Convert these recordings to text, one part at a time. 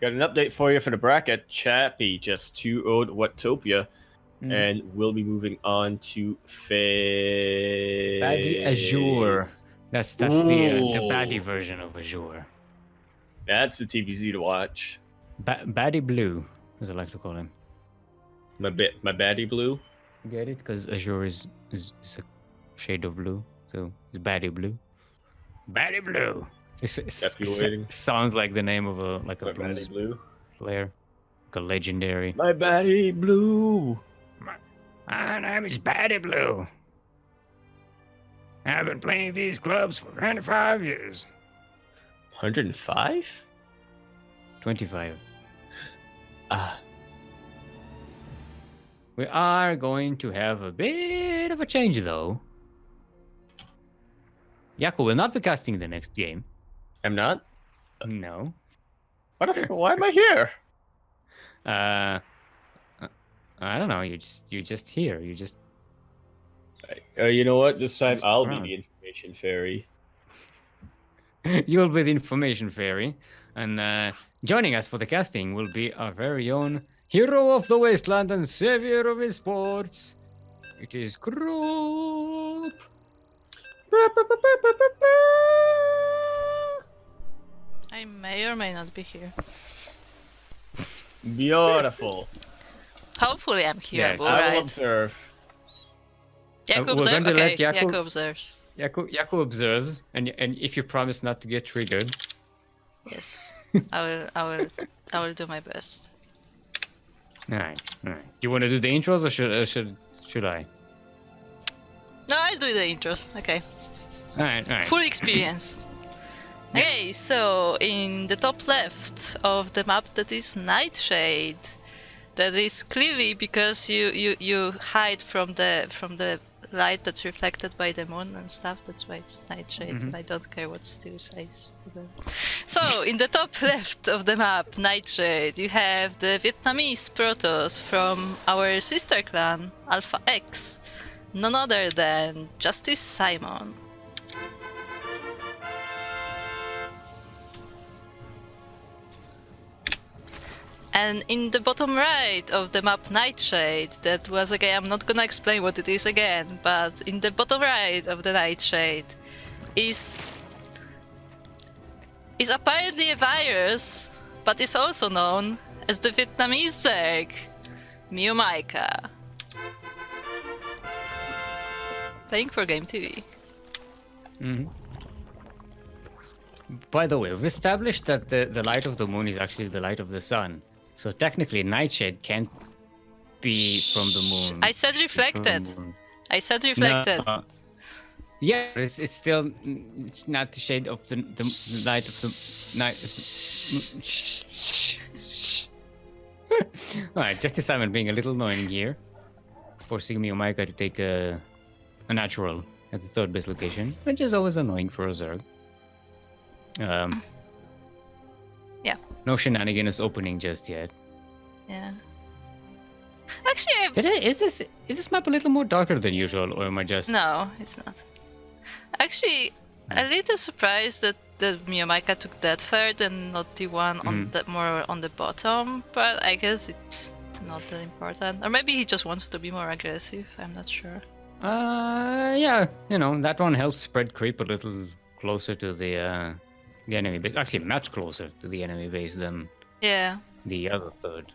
Got an update for you for the bracket. Chappie just 2-0'd Watopia, and we'll be moving on to FaZe. Baddie Azure. That's the baddie version of Azure. That's a TVZ to watch. Baddie Blue, as I like to call him. My baddie blue. Get it? Because Azure is a shade of blue, so it's Baddie Blue. Baddie Blue. It sounds like the name of a blues blue player, like a legendary. My Baddie Blue. My name is Baddie Blue. I've been playing these clubs for 25 years. 105? 25. We are going to have a bit of a change, though. Yaku will not be casting the next game. I'm not? No. Why am I here? I don't know. You're just here. You just. You know what? This time I'll be the information fairy. You'll be the information fairy, and joining us for the casting will be our very own hero of the wasteland and savior of esports. It is Kuro. I may or may not be here. Beautiful. Hopefully I'm here. Yes, I will observe. Yaku observes? Okay, Yaku observes. Yaku observes, and if you promise not to get triggered. Yes, I will do my best. All right. Do you want to do the intros, or should I? No, I'll do the intros. Okay. All right. Full experience. Okay, so in the top left of the map, that is Nightshade. That is clearly because you hide from the light that's reflected by the moon and stuff. That's why it's Nightshade. And I don't care what Steel says. So in the top left of the map, Nightshade, you have the Vietnamese Protoss from our sister clan, Alpha X, none other than JusticeSimon. And in the bottom right of the map Nightshade, that was again, I'm not gonna explain what it is again, but in the bottom right of the Nightshade is apparently a virus, but is also known as the Vietnamese Zerg, MeomaikA. Playing for Game TV. By the way, we've established that the light of the moon is actually the light of the sun. So technically, Nightshade can't be from the moon. I said reflected. I said reflected. No, yeah, but it's still not the shade of the light of the night. Alright, JusticeSimon being a little annoying here, forcing MeomaikA to take a natural at the third base location, which is always annoying for a Zerg. Yeah. No shenanigans opening just yet. Yeah. Actually, is this map a little more darker than usual, or am I just? No, it's not. Actually, a little surprised that the MeomaikA took that third and not the one on the more on the bottom. But I guess it's not that important. Or maybe he just wants to be more aggressive. I'm not sure. Yeah, that one helps spread creep a little closer to the enemy base. Actually, much closer to the enemy base than the other third.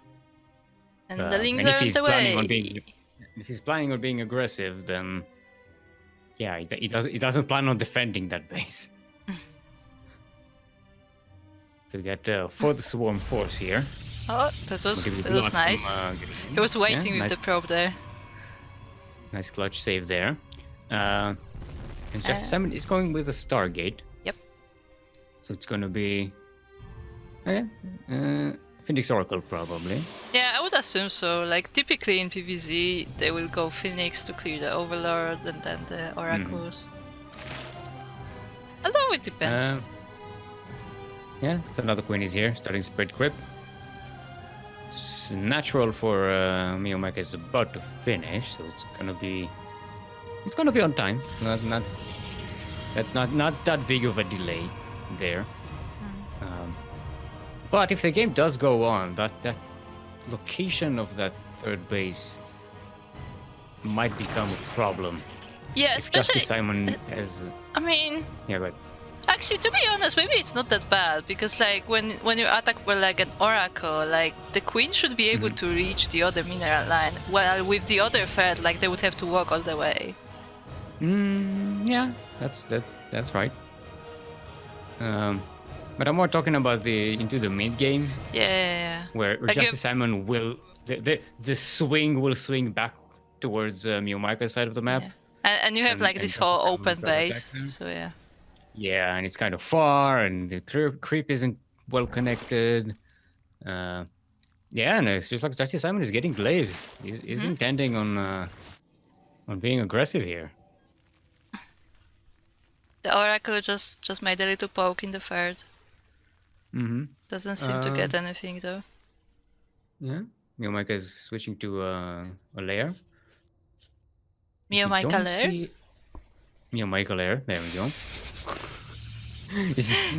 And the links are on the way. If he's planning on being aggressive, then yeah, he doesn't plan on defending that base. So we got fourth swarm force here. Oh, that was nice. He was waiting with the probe there. Nice clutch save there. And JusticeSimon is going with a Stargate. Yep. So it's going to be Phoenix Oracle probably. Yeah, I would assume so. Like typically in PvZ, they will go Phoenix to clear the Overlord and then the Oracles. Although it depends. Yeah, so another Queen is here, starting spread creep. It's natural for MeomaikA is about to finish, so it's gonna be on time. Not that big of a delay there. But if the game does go on, that location of that third base might become a problem. Yeah, If especially. JusticeSimon has... I mean, Yeah, but actually, to be honest, maybe it's not that bad because, like, when you attack with like an oracle, like the queen should be able to reach the other mineral line, while with the other third, like they would have to walk all the way. yeah, that's right. But I'm more talking about into the mid game Yeah. where Like you- JusticeSimon will the swing will swing back towards MeomaikA's side of the map. Yeah. And you have And- like and this whole JusticeSimon open will try to base, attack them. so yeah. Yeah, and it's kind of far, and the creep isn't well connected. Yeah, and it's just like JusticeSimon is getting glazed. He's intending on being aggressive here. The oracle just made a little poke in the third. Mm-hmm. Doesn't seem to get anything though. Yeah, MeomaikA is switching to a lair. MeomaikA lair? MeomaikA lair. There we go.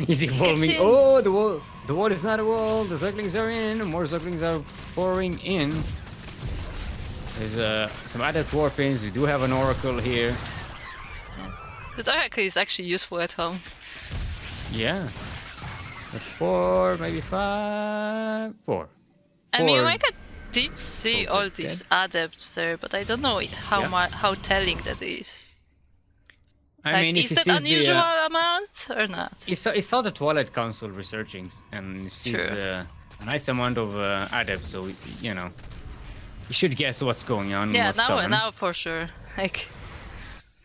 He's evolving. in. Oh, the wall is not a wall. The Zucklings are in. More Zucklings are pouring in. There's some added warpins. We do have an oracle here. The oracle is actually useful at home. Yeah. But 4, maybe 5, 4. And 4. MeomaikA did see Four all good these dead. adepts there, but I don't know how telling that is. I Like, mean, if is he that sees unusual amount or not? he saw the Twilight Council researching and he sees True. a nice amount of adepts, so you know, you should guess what's going on. Yeah, what's now coming. now for sure. Like,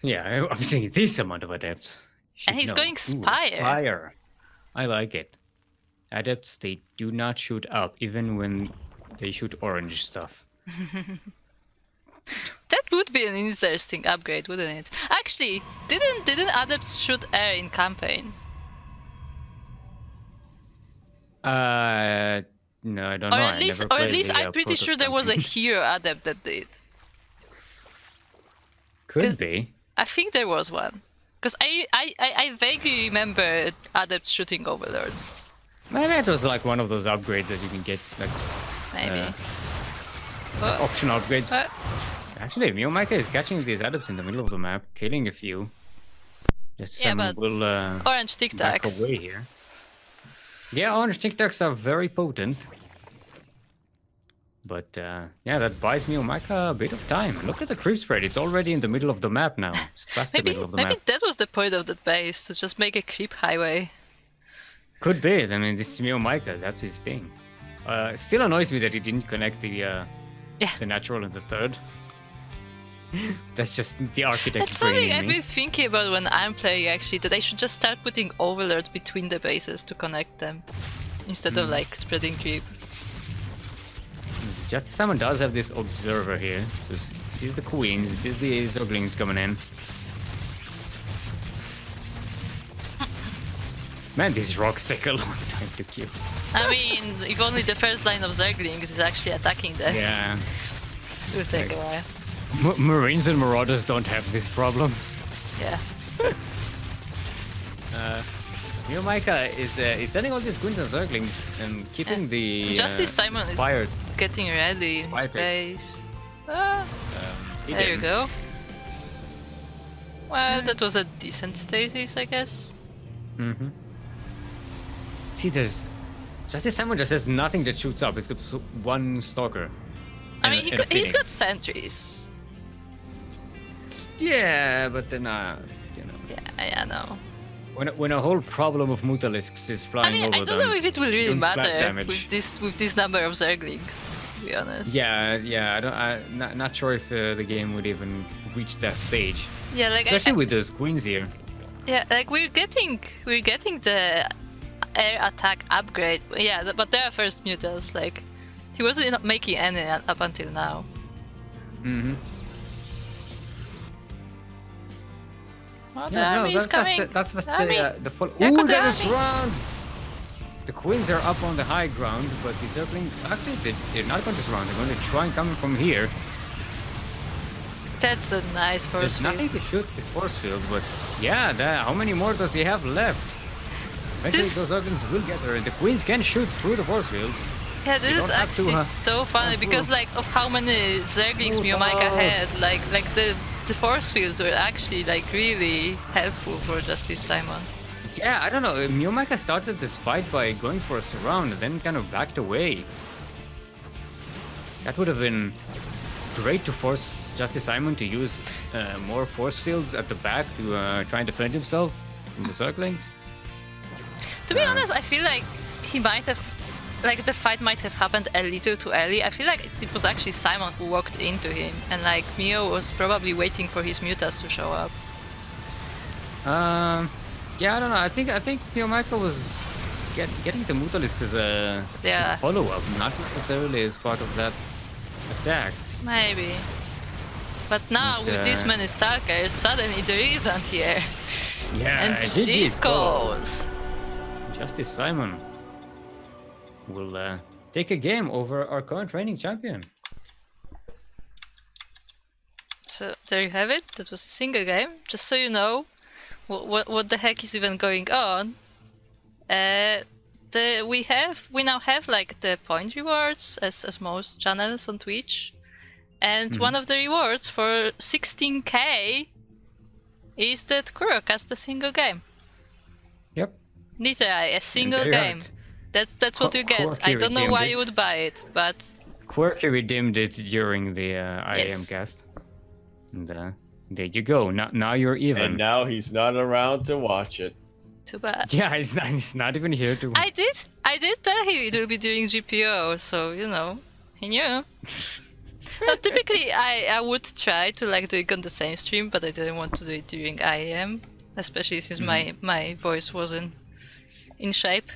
Yeah, obviously this amount of adepts. You And should he's know. going Spire. Spire. I like it. Adepts, they do not shoot up, even when they shoot orange stuff. that would be an interesting upgrade, wouldn't it? Actually, didn't adepts shoot air in campaign? No, I don't know. I never Or at played least the, I'm pretty Protoss sure there was a campaign. hero adept that did. Could be. I think there was one. Because I vaguely remember adepts shooting overlords. Maybe that was like one of those upgrades that you can get, like Maybe. option upgrades. But Actually, MeomaikA is catching these adepts in the middle of the map, killing a few. Just Yeah, some but will orange tic back tacs. away here. Yeah, orange tic tacs are very potent. But yeah, that buys MeomaikA a bit of time. Look at the creep spread; it's already in the middle of the map now. It's past the Maybe middle of the maybe map. that was the point of that base, to just make a creep highway. Could be. I mean, this is MeomaikA. That's his thing. It still annoys me that he didn't connect the natural and the third. That's just the architect That's something brain in I've me. been thinking about when I'm playing, actually, that I should just start putting overlords between the bases to connect them, instead of like spreading creep. JusticeSimon does have this observer here. So he sees the queens, he sees the Zucklings coming in. Man, these rocks take a long time to kill. I mean, if only the first line of Zerglings is actually attacking them, Yeah. it will take a while. Marines and Marauders don't have this problem. Yeah. MeomaikA is sending all these queens and Zerglings and keeping the JusticeSimon Spire. is getting ready in Spire take. space. Ah, He there you didn't. go. Well, that was a decent stasis, I guess. Mm-hmm. See, there's JusticeSimon just has nothing that shoots up. It's got one stalker. I and mean, a he's got Phoenix. sentries. Yeah, but then you know, Yeah, I know. when a whole problem of Mutalisks is I flying mean, over I don't them, know if it will really don't splash matter damage. with this number of Zerglings, to be honest. Yeah, I'm not sure if the game would even reach that stage, Yeah, like especially with those queens here. yeah, like we're getting the air attack upgrade. Yeah, but they are first mutals. Like he wasn't making any up until now. Mm-hmm. Oh, the Yeah, no, army is coming. that's Army. the full. There Ooh, goes the there's a army. surround. The queens are up on the high ground, but the Zerglings actually they're not going to surround. They're going to try and come in from here. That's a nice force There's field. nothing to shoot this force field, but yeah, how many more does he have left? Eventually, This- those Ducklings will get her. The queens can shoot through the force fields. Yeah, this is don't have to, actually so funny because like of how many Zerglings Move MeomaikA had, us. like the force fields were actually like really helpful for JusticeSimon. Yeah, I don't know. MeomaikA started this fight by going for a surround and then kind of backed away. That would have been great to force JusticeSimon to use more force fields at the back to try and defend himself from the Zerglings. To be honest, I feel like he might have, like the fight might have happened a little too early. I feel like it was actually Simon who walked into him, and like Mio was probably waiting for his mutas to show up. Yeah, I don't know. I think MeomaikA was getting the Mutalist as a follow-up, not necessarily as part of that attack. Maybe. But now with this many Starkers, suddenly there is anti-air. Yeah, And GG's GG's cold. JusticeSimon will take a game over our current reigning champion. So there you have it. That was a single game. Just so you know, what the heck is even going on. We now have like the point rewards as most channels on Twitch, and one of the rewards for 16k is that Kuro cast a single game. Yep. Literally a single there you have game. it. That's what you get. Quirky I don't know why redeemed you it. would buy it, but Quirky redeemed it during the IAM Yes. cast. And there you go. Now you're even. And now he's not around to watch it. too bad. Yeah, he's not even here to. I did tell him it will be during GPO, so you know, he knew. Now, typically, I would try to like do it on the same stream, but I didn't want to do it during IAM, especially since my voice wasn't in shape.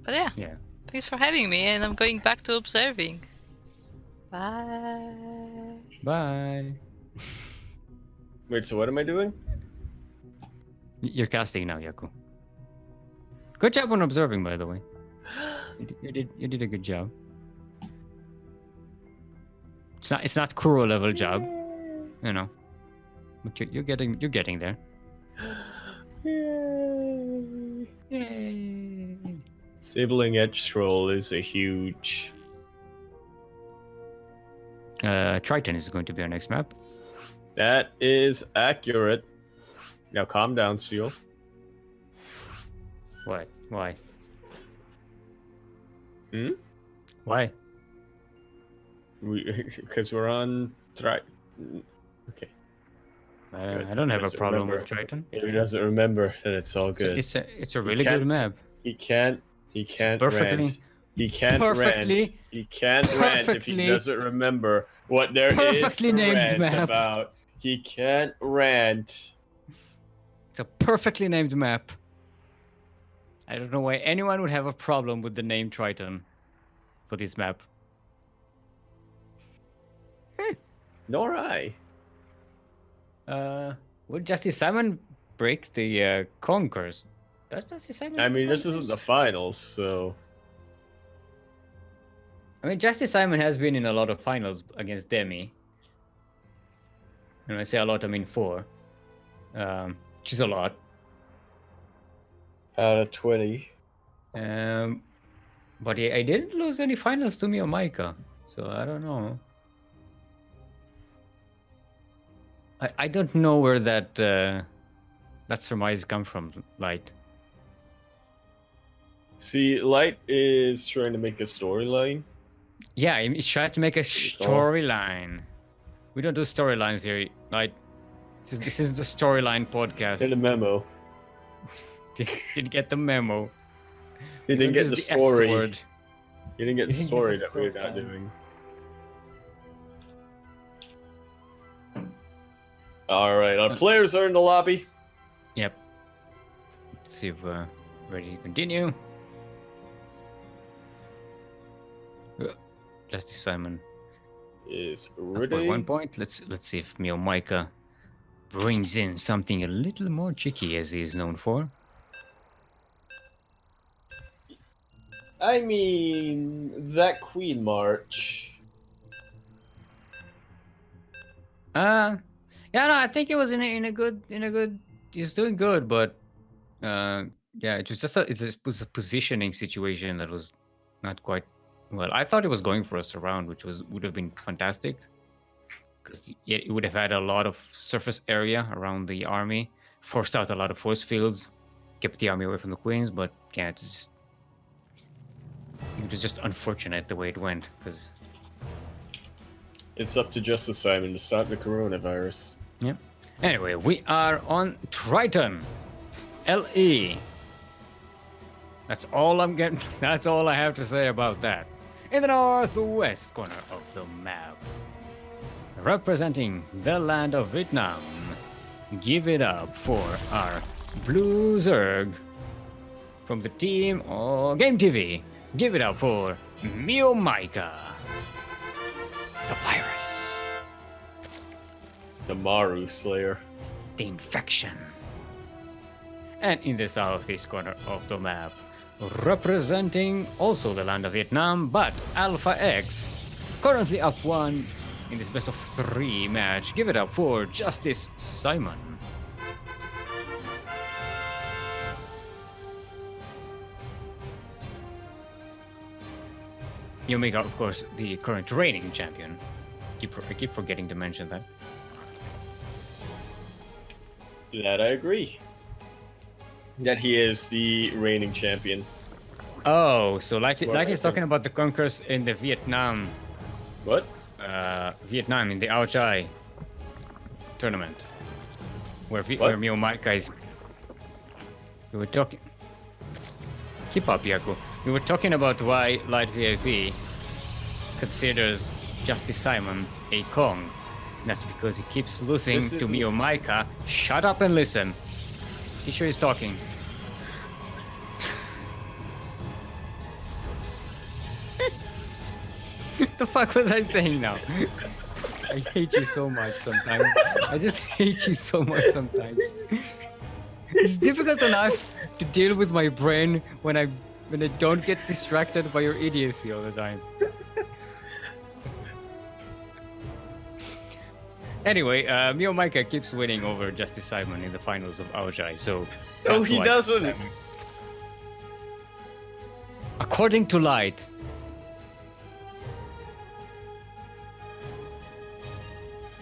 But yeah, Yeah. thanks for having me, and I'm going back to observing. Bye. Bye. Wait, so what am I doing? You're casting now, Yaku. Good job on observing, by the way. You did a good job. It's not Kuro level job, you know. But you're getting there. Yay. Yay. Sibling Edge Scroll is a huge... Triton is going to be our next map. That is accurate. Now calm down, Seal. What? Why? Hmm? Why? Because we're on Okay. I don't have a Doesn't problem remember. with Triton. If he doesn't remember, then it's all good. It's a really can't- good map. He can't Perfectly- rant. He can't perfectly- rant. He can't rant if he perfectly- doesn't remember what there is perfectly to named rant map. about. He can't rant. It's a perfectly named map. I don't know why anyone would have a problem with the name Triton for this map. Nor I. Would JusticeSimon break the Kong curse? Does JusticeSimon? I mean, this isn't the finals, so... I mean, JusticeSimon has been in a lot of finals against Demi. And when I say a lot, I mean 4. Which is a lot. Out of 20. But I didn't lose any finals to MeomaikA, so I don't know. I don't know where that surmise come from, Light. See, Light is trying to make a storyline. Yeah, he tries to make a storyline. We don't do storylines here, Light. This is the storyline podcast. In the memo. Didn't get the memo. You didn't get the S story. word. You didn't get the You didn't story get that the we're not story. doing. Alright, our players are in the lobby. Yep. Let's see if we're ready to continue. JusticeSimon Is up by ready. 1 point. Let's see if MeomaikA brings in something a little more cheeky, as he is known for. I mean, that Queen March. Yeah, no, I think it was in a good. He's doing good, but Yeah, it was just it was a positioning situation that was not quite well. I thought it was going for a surround, which would have been fantastic because it would have had a lot of surface area around the army, forced out a lot of force fields, kept the army away from the queens. But yeah, it was just unfortunate the way it went because. It's up to JusticeSimon to stop the coronavirus. Yeah. Anyway, we are on Triton, LE. That's all I'm getting. That's all I have to say about that. In the northwest corner of the map, representing the land of Vietnam, give it up for our Blue Zerg from the team or Game TV. Give it up for MeomaikA, the virus, The Maru Slayer. the infection. And in the southeast corner of the map, representing also the land of Vietnam, but Alpha X, currently up 1 in this best of 3 match. Give it up for JusticeSimon. MeomaikA, of course, the current reigning champion. I keep forgetting to mention that. That I agree. That he is the reigning champion. Oh, so Light what is I talking about the conquerors in the Vietnam, What? Uh, in the SEA-OCE tournament, where MeomaikA is. We were talking. Keep up, Yaku. We were talking about why Light VIP considers JusticeSimon a Kong. And that's because he keeps losing This to isn't- MeomaikA. Shut up and listen. Teacher is talking. The fuck was I saying now? I hate you so much sometimes. I just hate you so much sometimes. It's difficult enough to deal with my brain when I don't get distracted by your idiocy all the time. Anyway, MeomaikA keeps winning over JusticeSimon in the finals of SEA-OCE, so... No, that's he why- doesn't. According to Light,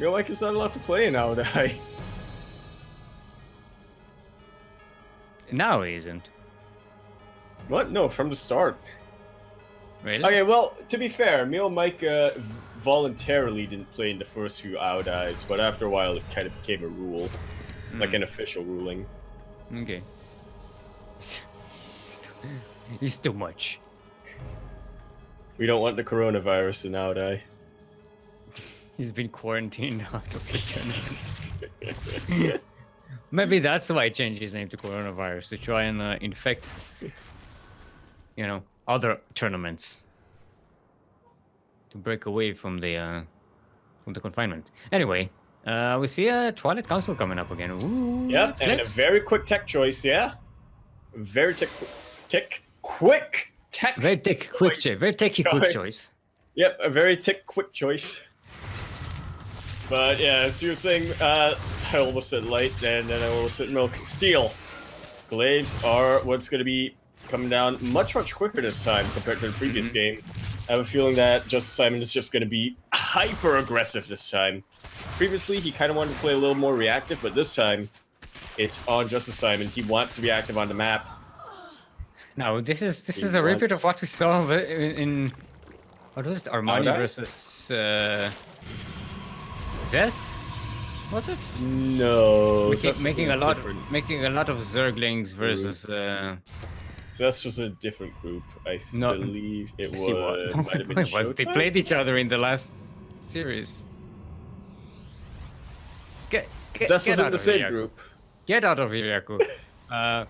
Mike is not allowed to play now, die. now he isn't. What? No, from the start. Really? Okay, well, to be fair, MeomaikA voluntarily didn't play in the first few Audis, but after a while it kind of became a rule. Like an official ruling. Okay. It's too much. We don't want the coronavirus in Audi. He's been quarantined out of the tournament. Maybe that's why he changed his name to Coronavirus, to try and infect, other tournaments. To break away from the confinement. Anyway, we see a Twilight Council coming up again. Ooh, Yep, that's and a close. very quick tech choice, yeah? Very quick tech Very tech quick choice. Very techy quick Choice. choice. Yep, a very quick choice. But yeah, as you were saying, I almost said light, and then I almost said milk. Steel. Glaives are what's going to be coming down much quicker this time compared to the previous game. I have a feeling that JusticeSimon is just going to be hyper aggressive this time. Previously, he kind of wanted to play a little more reactive, but this time, it's on JusticeSimon. He wants to be active on the map. Now this is He a repeat wants- of what we saw in what was it? Armani Audai? versus Zest? Was it? No, Zest was Making a different- lot of Zerglings versus Zest was a different group. I No, believe it let's see was. what Might have been it was. They Showtime? played each other in the last series. Get Zest was out in the of same here, Yaku. group. Get out of here, Yaku.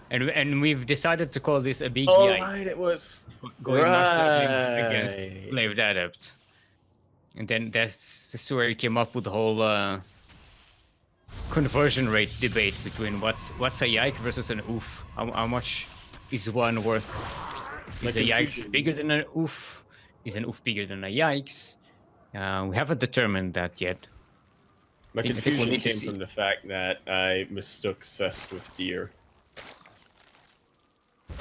And we've decided to call this a big Oh, yike. right, it was. Going Right. against Slaved Adept. And then this is where he came up with the whole conversion rate debate between what's a yike versus an oof. How much is one worth? Is Like a yikes confusion. bigger than an oof? Is an oof bigger than a yikes? We haven't determined that yet. My I think we'll confusion need to came see. from the fact that I mistook Zest with deer.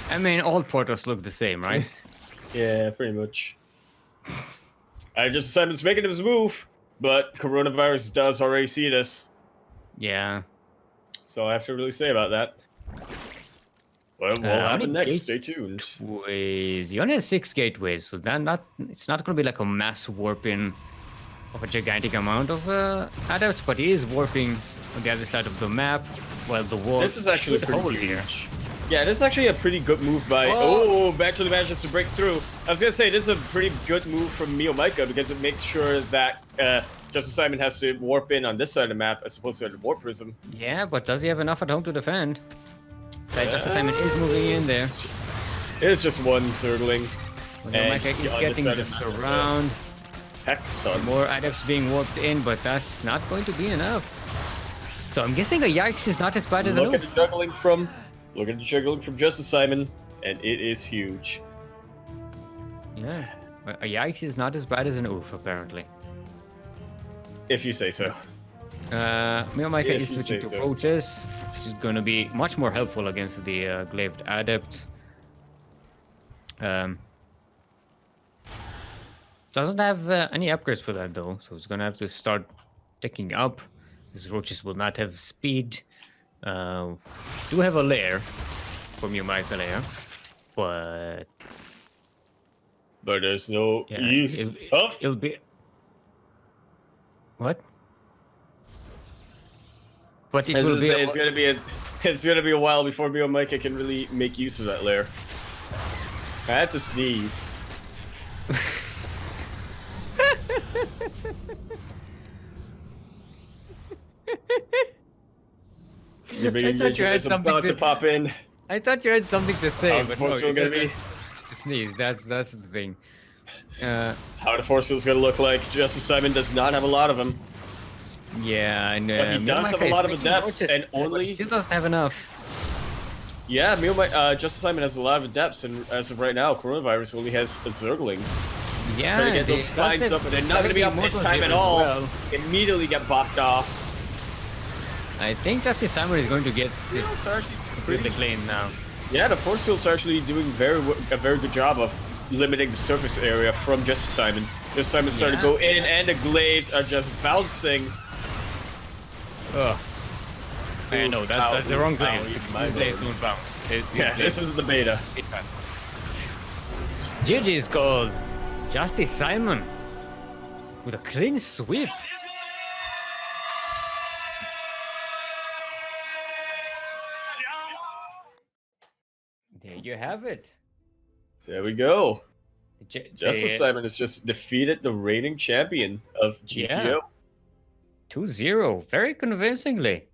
I mean, all portals look the same, right? Yeah, pretty much. JusticeSimon's making his move, but coronavirus does already see this. Yeah. So I have to really say about that. What will how happen many next? Stay tuned. Gateways. He only has 6 gateways, so then it's not going to be like a mass warping of a gigantic amount of adepts, but he is warping on the other side of the map while the wall This is actually should pretty hold huge. here. Yeah, this is actually a pretty good move by... Oh, back to the manages to break through. I was going to say, this is a pretty good move from MeomaikA because it makes sure that JusticeSimon has to warp in on this side of the map as opposed to the warp prism. Yeah, but does he have enough at home to defend? So JusticeSimon is moving in there. It is just one circling. MeomaikA is getting this around. Heck, Some more adepts being warped in, but that's not going to be enough. So I'm guessing a Yikes is not as bad as Look at the juggling from JusticeSimon, and it is huge. Yeah, a Yikes is not as bad as an Oof, apparently. If you say so. MeomaikA If is you switching say to so. Roaches, which is going to be much more helpful against the Glaived Adepts. Doesn't have any upgrades for that though, so it's going to have to start taking up. These Roaches will not have speed. Do have a lair for MeomaikA lair, but there's no yeah, use of... it'll be... What? But it As will I be... say, it's gonna be a while before MeomaikA can really make use of that lair. I had to sneeze. Your big engagement is about to pop in. I thought you had something to say. How's the but no, force field it gonna be? doesn't sneeze. That's the thing. How the force field's gonna look like? JusticeSimon does not have a lot of them. Yeah, and But he does have a lot of adepts, and only... He still doesn't have enough. Yeah, JusticeSimon has a lot of adepts, and as of right now, coronavirus only has Zerglings. Yeah, Trying to get those spines up, and they're not going to be up in time at all. Well. Immediately get bopped off. I think JusticeSimon is going to get this completely clean now. Yeah, the force fields are actually doing a very good job of limiting the surface area from JusticeSimon. JusticeSimon's starting to go in, and the glaives are just bouncing. Ugh. I know, that's the wrong glaives. These glaives don't bounce. Yeah, this is the beta. GG is called JusticeSimon with a clean sweep. There you have it. So there we go. JusticeSimon has just defeated the reigning champion of GPO. Yeah. 2-0, very convincingly.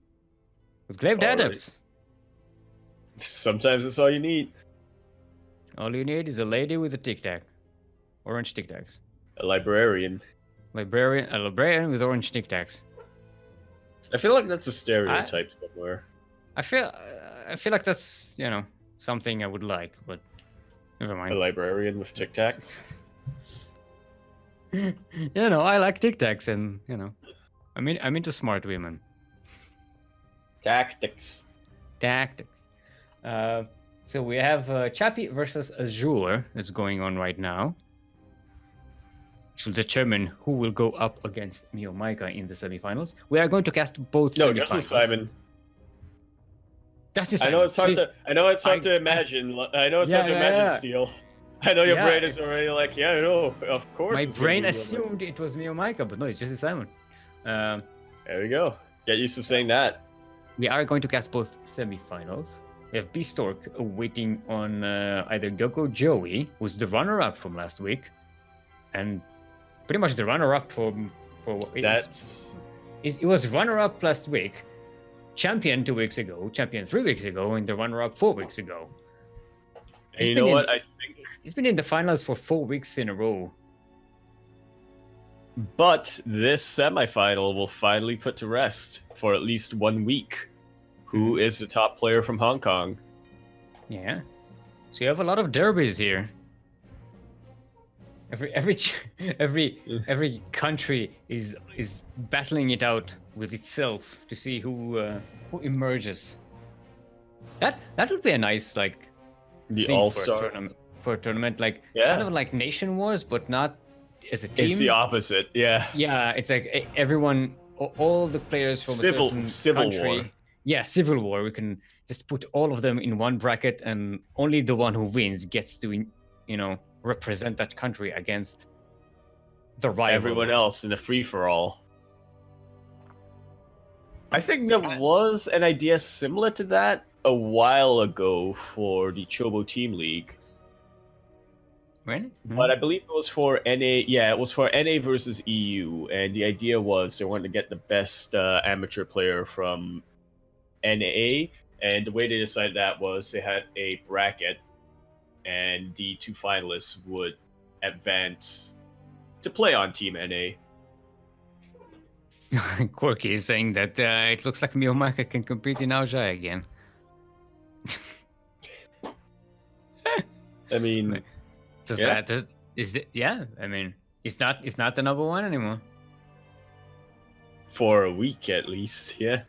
With Glaived Adepts. Sometimes that's all you need. All you need is a lady with a tic-tac. Orange tic-tacs. A librarian. A librarian with orange tic-tacs. I feel like that's a stereotype somewhere. I feel like that's, something I would like, but never mind. A librarian with Tic Tacs? I like Tic Tacs, and I'm into smart women. Tactics. So we have Chappie versus Azure that's going on right now, which will determine who will go up against MeomaikA in the semifinals. We are going to cast both. No, JusticeSimon. I know it's hard to imagine. I know it's hard to imagine, Steel. I know your brain is already like, yeah, no, of course. My brain assumed it was MeomaikA, but no, it's JusticeSimon. There we go. Get used to saying that. We are going to cast both semifinals. We have Beastork waiting on either Goku or Joey, who's the runner-up from last week, and pretty much the runner-up for what it is. It was runner-up last week, champion 2 weeks ago, champion 3 weeks ago, and the runner-up 4 weeks ago. And you know what? I think he's been in the finals for 4 weeks in a row. But this semifinal will finally put to rest for at least 1 week. Who is the top player from Hong Kong? Yeah. So you have a lot of derbies here. Every country is battling it out with itself to see who emerges. That would be a nice The thing All-Star. for a tournament, like Yeah. kind of like Nation Wars, but not as a team. It's the opposite. Yeah. Yeah, it's like everyone, all the players from a certain Civil country. War. Yeah, Civil War. We can just put all of them in one bracket, and only the one who wins gets to, represent that country against the rival. Everyone else in a free-for-all. I think there was an idea similar to that a while ago for the Chobo Team League. Really? But I believe it was for NA. Yeah, it was for NA versus EU, and the idea was they wanted to get the best amateur player from NA, and the way they decided that was they had a bracket, and the 2 finalists would advance to play on Team NA. Quirky is saying that it looks like MeomaikA can compete in Aoja again. I mean, I mean, it's not the number one anymore. for a week at least, yeah.